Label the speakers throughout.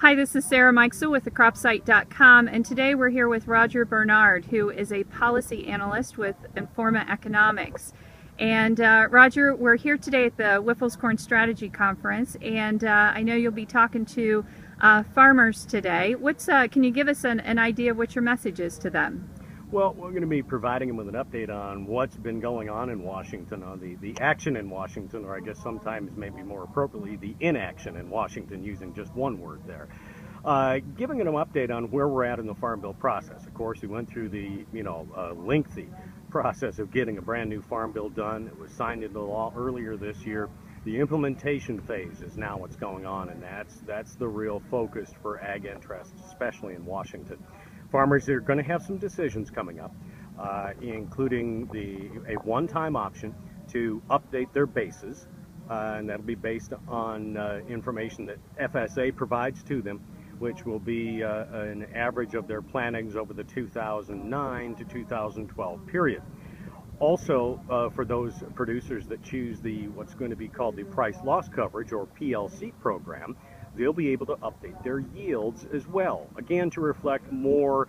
Speaker 1: Hi, this is Sarah Mikesell with thecropsite.com, and today we're here with Roger Bernard, who is a policy analyst with Informa Economics. And Roger, we're here today at the Wyffels Corn Strategy Conference, and I know you'll be talking to farmers today. Can you give us an idea of what your message is to them?
Speaker 2: Well, we're going to be providing them with an update on what's been going on in Washington, on the action in Washington, or I guess sometimes maybe more appropriately, the inaction in Washington, using just one word there. Giving them an update on where we're at in the Farm Bill process. Of course, we went through the lengthy process of getting a brand new Farm Bill done. It was signed into law earlier this year. The implementation phase is now what's going on, and that's the real focus for ag interests, especially in Washington. Farmers are going to have some decisions coming up, including a one-time option to update their bases, and that'll be based on information that FSA provides to them, which will be an average of their plantings over the 2009 to 2012 period. Also, for those producers that choose what's going to be called the price loss coverage, or PLC program, they'll be able to update their yields as well, again to reflect more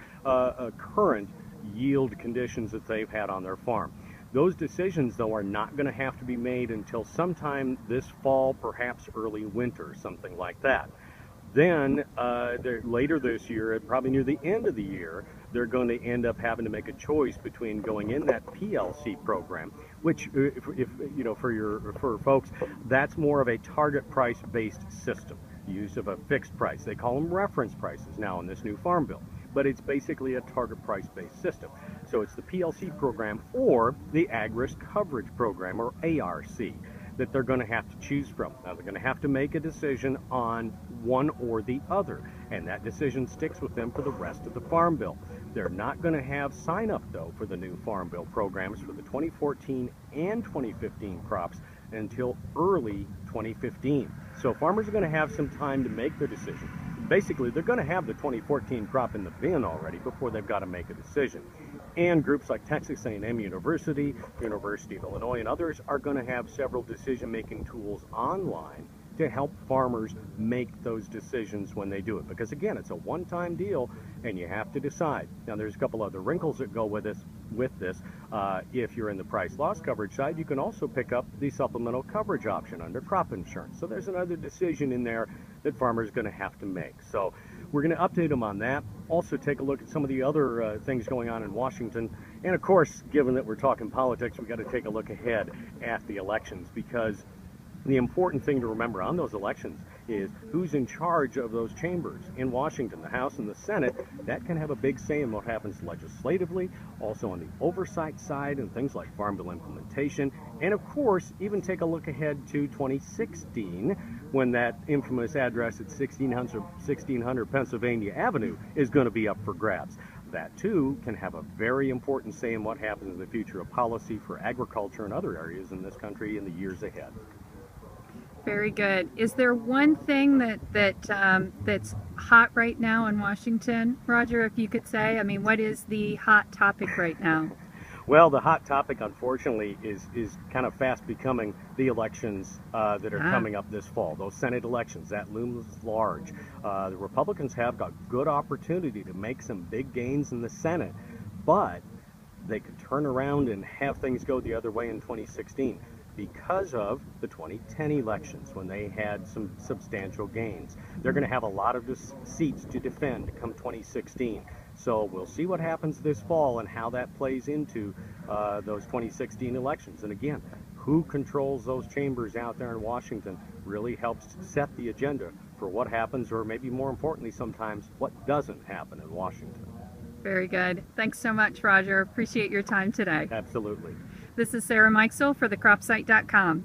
Speaker 2: current yield conditions that they've had on their farm. Those decisions, though, are not going to have to be made until sometime this fall, perhaps early winter, something like that. Then later this year, probably near the end of the year, they're going to end up having to make a choice between going in that PLC program, which, for folks, that's more of a target price-based system, use of a fixed price. They call them reference prices now in this new Farm Bill, but it's basically a target price-based system. So it's the PLC program or the Ag Risk Coverage Program, or ARC, that they're going to have to choose from. Now, they're going to have to make a decision on one or the other, and that decision sticks with them for the rest of the Farm Bill. They're not going to have sign-up, though, for the new Farm Bill programs for the 2014 and 2015 crops until early 2015. So farmers are going to have some time to make their decision. Basically, they're going to have the 2014 crop in the bin already before they've got to make a decision. And groups like Texas A&M University, University of Illinois, and others are going to have several decision-making tools online to help farmers make those decisions when they do it. Because again, it's a one-time deal, and you have to decide. Now, there's a couple other wrinkles that go with this. If you're in the price loss coverage side, you can also pick up the supplemental coverage option under crop insurance. So there's another decision in there that farmers are going to have to make. So we're going to update them on that. Also take a look at some of the other things going on in Washington. And of course, given that we're talking politics, we've got to take a look ahead at the elections, because the important thing to remember on those elections is who's in charge of those chambers in Washington, the House and the Senate. That can have a big say in what happens legislatively, also on the oversight side and things like Farm Bill implementation, and of course, even take a look ahead to 2016, when that infamous address at 1600 Pennsylvania Avenue is going to be up for grabs. That, too, can have a very important say in what happens in the future of policy for agriculture and other areas in this country in the years ahead.
Speaker 1: Very good. Is there one thing that's hot right now in Washington, Roger, if you could say? I mean, what is the hot topic right now?
Speaker 2: Well, the hot topic, unfortunately, is kind of fast becoming the elections that are coming up this fall. Those Senate elections, that looms large. The Republicans have got good opportunity to make some big gains in the Senate, but they could turn around and have things go the other way in 2016. Because of the 2010 elections, when they had some substantial gains. They're going to have a lot of seats to defend come 2016. So we'll see what happens this fall and how that plays into those 2016 elections. And again, who controls those chambers out there in Washington really helps set the agenda for what happens, or maybe more importantly sometimes, what doesn't happen in Washington.
Speaker 1: Very good. Thanks so much, Roger. Appreciate your time today.
Speaker 2: Absolutely.
Speaker 1: This is Sarah Mikesell for thecropsite.com.